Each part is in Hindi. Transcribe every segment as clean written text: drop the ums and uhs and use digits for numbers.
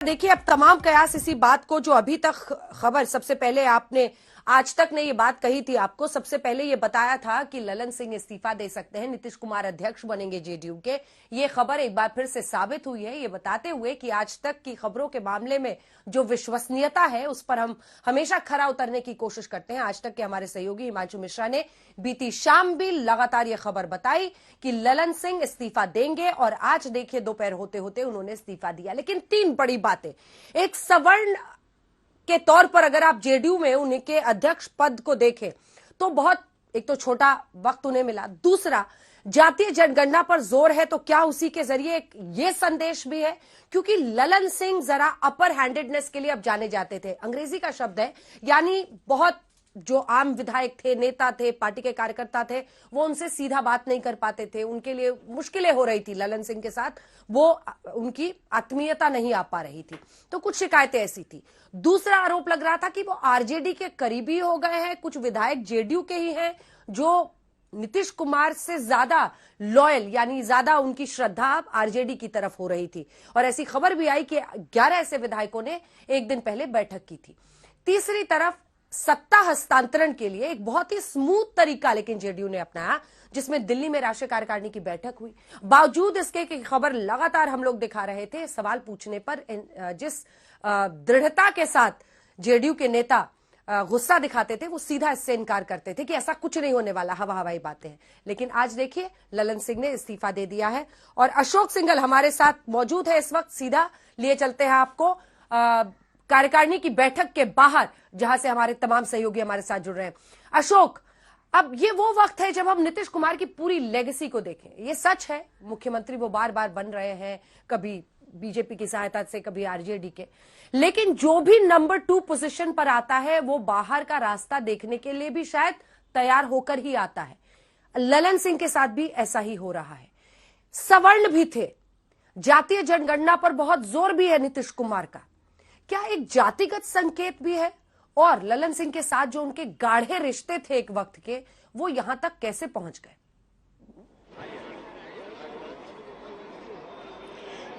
देखिए, अब तमाम कयास इसी बात को, जो अभी तक खबर सबसे पहले आपने आज तक ने ये बात कही थी, आपको सबसे पहले ये बताया था कि ललन सिंह इस्तीफा दे सकते हैं, नीतीश कुमार अध्यक्ष बनेंगे जेडीयू के। ये खबर एक बार फिर से साबित हुई है, ये बताते हुए कि आज तक की खबरों के मामले में जो विश्वसनीयता है उस पर हम हमेशा खरा उतरने की कोशिश करते हैं। आज तक के हमारे सहयोगी हिमांशु मिश्रा ने बीती शाम भी लगातार ये खबर बताई कि ललन सिंह इस्तीफा देंगे, और आज देखिए दोपहर होते होते उन्होंने इस्तीफा दिया। लेकिन तीन बड़ी बातें, एक सवर्ण के तौर पर अगर आप जेडीयू में उनके अध्यक्ष पद को देखें तो बहुत, एक तो छोटा वक्त उन्हें मिला, दूसरा जातीय जनगणना पर जोर है, तो क्या उसी के जरिए एक ये संदेश भी है, क्योंकि ललन सिंह जरा अपर हैंडेडनेस के लिए अब जाने जाते थे, अंग्रेजी का शब्द है, यानी बहुत जो आम विधायक थे, नेता थे, पार्टी के कार्यकर्ता थे, वो उनसे सीधा बात नहीं कर पाते थे, उनके लिए मुश्किलें हो रही थी ललन सिंह के साथ, वो उनकी आत्मीयता नहीं आ पा रही थी, तो कुछ शिकायतें ऐसी थी। दूसरा आरोप लग रहा था कि वो आरजेडी के करीबी हो गए हैं, कुछ विधायक जेडीयू के ही हैं जो नीतीश कुमार से ज्यादा लॉयल, यानी ज्यादा उनकी श्रद्धा आरजेडी की तरफ हो रही थी, और ऐसी खबर भी आई कि 11 ऐसे विधायकों ने एक दिन पहले बैठक की थी। तीसरी तरफ सत्ता हस्तांतरण के लिए एक बहुत ही स्मूथ तरीका लेकिन जेडीयू ने अपनाया, जिसमें दिल्ली में राष्ट्रीय कार्यकारिणी की बैठक हुई। बावजूद इसके कि खबर लगातार हम लोग दिखा रहे थे, सवाल पूछने पर जिस दृढ़ता के साथ जेडीयू के नेता गुस्सा दिखाते थे, वो सीधा इससे इनकार करते थे कि ऐसा कुछ नहीं होने वाला, हवा हवाई बातें हैं। लेकिन आज देखिए ललन सिंह ने इस्तीफा दे दिया है, और अशोक सिंघल हमारे साथ मौजूद है इस वक्त। सीधा लिए चलते हैं आपको कार्यकारिणी की बैठक के बाहर, जहां से हमारे तमाम सहयोगी हमारे साथ जुड़ रहे हैं। अशोक, अब ये वो वक्त है जब हम नीतीश कुमार की पूरी लेगेसी को देखें। ये सच है, मुख्यमंत्री वो बार बार बन रहे हैं, कभी बीजेपी की सहायता से, कभी आरजेडी के, लेकिन जो भी नंबर 2 पोजीशन पर आता है वो बाहर का रास्ता देखने के लिए भी शायद तैयार होकर ही आता है। ललन सिंह के साथ भी ऐसा ही हो रहा है। सवर्ण भी थे, जातीय जनगणना पर बहुत जोर भी है नीतीश कुमार का, क्या एक जातिगत संकेत भी है? और ललन सिंह के साथ जो उनके गाढ़े रिश्ते थे एक वक्त के, वो यहां तक कैसे पहुंच गए?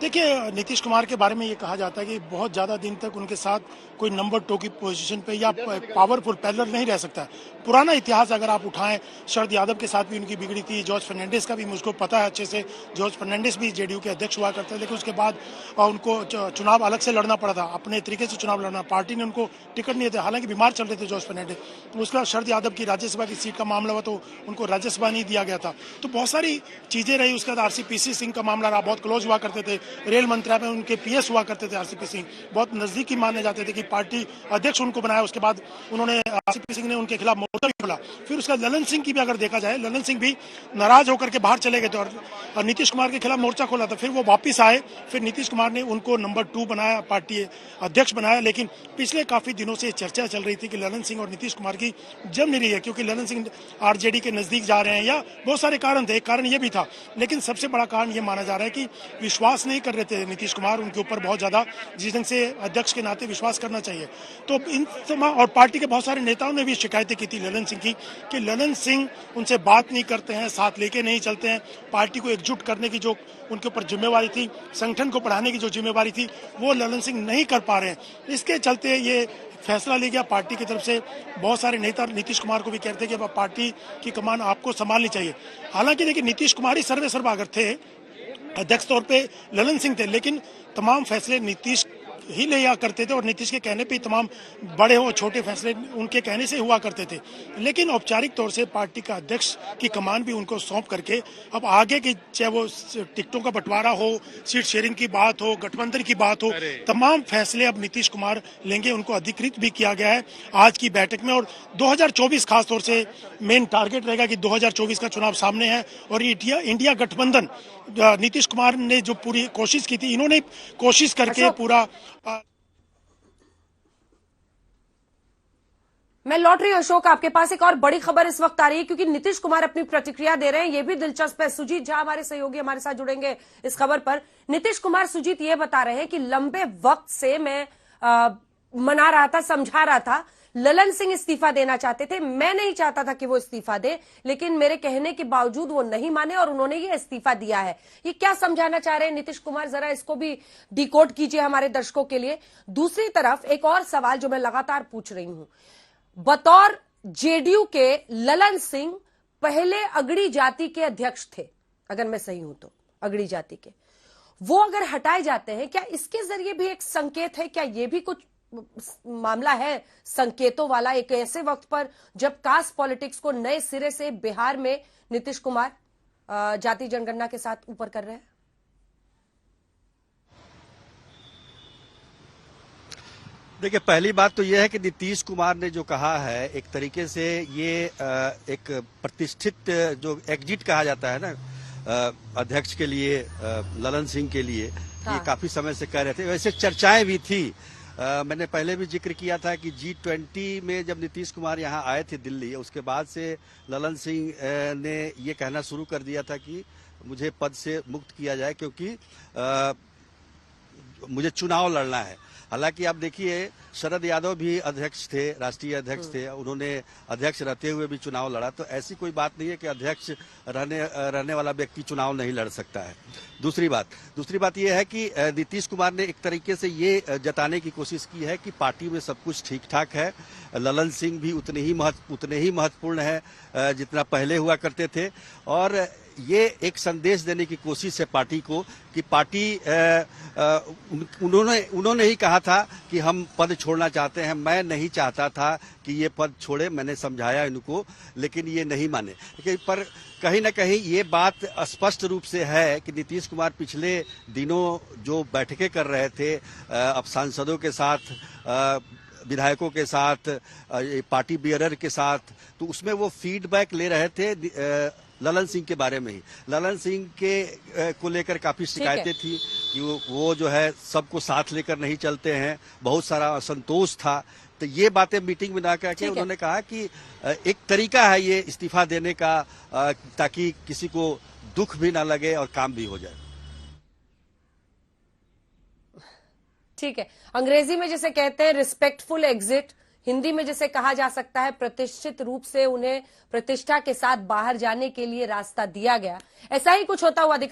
देखिए, नीतीश कुमार के बारे में ये कहा जाता है कि बहुत ज़्यादा दिन तक उनके साथ कोई नंबर 2 की पोजीशन पे या पावरफुल पैरेलल नहीं रह सकता। पुराना इतिहास अगर आप उठाएं, शरद यादव के साथ भी उनकी बिगड़ी थी, जॉर्ज फर्नांडिस का भी मुझको पता है अच्छे से। जॉर्ज फर्नांडिस भी जेडीयू के अध्यक्ष हुआ करते थे, लेकिन उसके बाद उनको चुनाव अलग से लड़ना पड़ा था, अपने तरीके से चुनाव लड़ना, पार्टी ने उनको टिकट नहीं दिया, हालांकि बीमार चल रहे थे जॉर्ज फर्नांडिस। उसके बाद शरद यादव की राज्यसभा की सीट का मामला हुआ तो उनको राज्यसभा नहीं दिया गया था, तो बहुत सारी चीज़ें रही। उसके बाद आरसीपी सिंह का मामला रहा, बहुत क्लोज हुआ करते थे, रेल मंत्रालय में उनके पीएस हुआ करते थे आरसीपी सिंह, बहुत नजदीकी माने जाते थे कि पार्टी अध्यक्ष उनको बनाया। उसके बाद उन्होंने, आरसीपी सिंह ने उनके खिलाफ मोर्चा भी खोला। फिर उसका ललन सिंह की भी अगर देखा जाए, ललन सिंह भी नाराज होकर के बाहर चले गए थे और नीतीश कुमार के खिलाफ मोर्चा खोला था। फिर वो वापिस आए, फिर नीतीश कुमार ने उनको नंबर 2 बनाया, पार्टी अध्यक्ष बनाया। लेकिन पिछले काफी दिनों से चर्चा चल रही थी कि ललन सिंह और नीतीश कुमार की जम नहीं रही है, क्योंकि ललन सिंह आरजेडी के नजदीक जा रहे हैं, या बहुत सारे कारण थे, एक कारण ये भी था। लेकिन सबसे बड़ा कारण ये माना जा रहा है कि विश्वास नहीं कर रहे थे नीतीश कुमार उनके ऊपर बहुत ज्यादा, जिस ढंग से अध्यक्ष के नाते विश्वास करना चाहिए। तो इन और पार्टी के बहुत सारे नेताओं ने भी शिकायतें की थी ललन सिंह की, कि ललन सिंह उनसे बात नहीं करते हैं, साथ लेके नहीं चलते हैं, पार्टी को एकजुट करने की जो उनके ऊपर जिम्मेवारी थी, संगठन को बढ़ाने की जो जिम्मेवारी थी, वो ललन सिंह नहीं कर पा रहे हैं। इसके चलते ये फैसला लिया गया पार्टी की तरफ से। बहुत सारे नेता नीतीश कुमार को भी कहते हैं कि अब पार्टी की कमान आपको संभालनी चाहिए। हालांकि देखिए, नीतीश कुमार ही सर्वे सर्वा अगर थे, अध्यक्ष तौर पे ललन सिंह थे, लेकिन तमाम फैसले नीतीश ही लिया करते थे, और नीतीश के कहने पे तमाम बड़े हो छोटे फैसले उनके कहने से हुआ करते थे। लेकिन औपचारिक तौर से पार्टी का अध्यक्ष की कमान भी उनको सौंप करके अब आगे की, चाहे वो टिकटों का बंटवारा हो, सीट शेयरिंग की बात हो, गठबंधन की बात हो, तमाम फैसले अब नीतीश कुमार लेंगे। उनको अधिकृत भी किया गया है आज की बैठक में। और 2024 खासतौर से मेन टारगेट रहेगा कि 2024 का चुनाव सामने है, और इंडिया गठबंधन नीतीश कुमार ने जो पूरी कोशिश की थी, इन्होंने कोशिश करके पूरा। मैं लौट रही हूं अशोक, आपके पास एक और बड़ी खबर इस वक्त आ रही है, क्योंकि नीतीश कुमार अपनी प्रतिक्रिया दे रहे हैं, ये भी दिलचस्प है। सुजीत झा हमारे सहयोगी हमारे साथ जुड़ेंगे इस खबर पर। नीतीश कुमार, सुजीत, ये बता रहे हैं कि लंबे वक्त से मैं मना रहा था, समझा रहा था ललन सिंह इस्तीफा देना चाहते थे। मैं नहीं चाहता था कि वो इस्तीफा दे, लेकिन मेरे कहने के बावजूद वो नहीं माने और उन्होंने ये इस्तीफा दिया है। ये क्या समझाना चाह रहे हैं नीतीश कुमार, जरा इसको भी डिकोड कीजिए हमारे दर्शकों के लिए। दूसरी तरफ एक और सवाल जो मैं लगातार पूछ रही हूं, बतौर जेडीयू के ललन सिंह पहले अगड़ी जाति के अध्यक्ष थे, अगर मैं सही हूं तो अगड़ी जाति के, वो अगर हटाए जाते हैं, क्या इसके जरिए भी एक संकेत है, क्या ये भी कुछ मामला है संकेतों वाला, एक ऐसे वक्त पर जब कास्ट पॉलिटिक्स को नए सिरे से बिहार में नीतीश कुमार जाति जनगणना के साथ ऊपर कर रहे हैं? देखिए, पहली बात तो यह है कि नीतीश कुमार ने जो कहा है, एक तरीके से ये एक प्रतिष्ठित जो एग्जिट कहा जाता है ना अध्यक्ष के लिए, ललन सिंह के लिए, ये काफी समय से कह रहे थे। वैसे चर्चाएं भी थी, मैंने पहले भी जिक्र किया था कि G20 में जब नीतीश कुमार यहाँ आए थे दिल्ली, उसके बाद से ललन सिंह ने ये कहना शुरू कर दिया था कि मुझे पद से मुक्त किया जाए क्योंकि मुझे चुनाव लड़ना है। हालांकि आप देखिए, शरद यादव भी अध्यक्ष थे, राष्ट्रीय अध्यक्ष थे, उन्होंने अध्यक्ष रहते हुए भी चुनाव लड़ा। तो ऐसी कोई बात नहीं है कि अध्यक्ष रहने वाला व्यक्ति चुनाव नहीं लड़ सकता है। दूसरी बात यह है कि नीतीश कुमार ने एक तरीके से ये जताने की कोशिश की है कि पार्टी में सब कुछ ठीक ठाक है, ललन सिंह भी उतने ही महत्वपूर्ण है जितना पहले हुआ करते थे। और ये एक संदेश देने की कोशिश है पार्टी को कि पार्टी उन्होंने ही कहा था कि हम पद छोड़ना चाहते हैं। मैं नहीं चाहता था कि ये पद छोड़े, मैंने समझाया इनको, लेकिन ये नहीं माने। पर कहीं ना कहीं ये बात स्पष्ट रूप से है कि नीतीश कुमार पिछले दिनों जो बैठकें कर रहे थे अब सांसदों के साथ, विधायकों के साथ, पार्टी बियरर के साथ, तो उसमें वो फीडबैक ले रहे थे ललन सिंह के बारे में ही। ललन सिंह के को लेकर काफी शिकायतें थी कि वो जो है सबको साथ लेकर नहीं चलते हैं, बहुत सारा असंतोष था। तो ये बातें मीटिंग में ना करके उन्होंने कहा कि एक तरीका है ये इस्तीफा देने का, ताकि किसी को दुख भी ना लगे और काम भी हो जाए। ठीक है, अंग्रेजी में जिसे कहते हैं रिस्पेक्टफुल एग्जिट, हिंदी में जिसे कहा जा सकता है प्रतिष्ठित रूप से उन्हें प्रतिष्ठा के साथ बाहर जाने के लिए रास्ता दिया गया, ऐसा ही कुछ होता हुआ दिख रहा है।